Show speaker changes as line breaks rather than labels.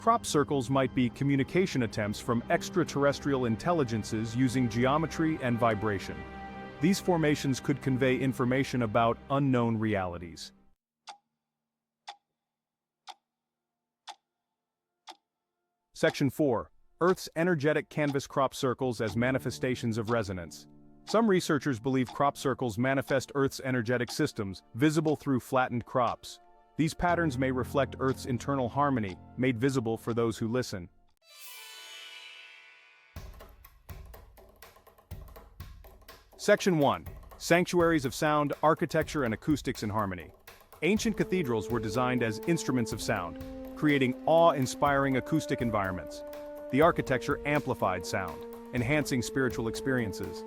Crop circles might be communication attempts from extraterrestrial intelligences using geometry and vibration. These formations could convey information about unknown realities. Section 4. Earth's energetic canvas crop circles as manifestations of resonance. Some researchers believe crop circles manifest Earth's energetic systems, visible through flattened crops. These patterns may reflect Earth's internal harmony, made visible for those who listen. Section 1. Sanctuaries of sound, architecture and acoustics in harmony. Ancient cathedrals were designed as instruments of sound, creating awe-inspiring acoustic environments. The architecture amplified sound, enhancing spiritual experiences.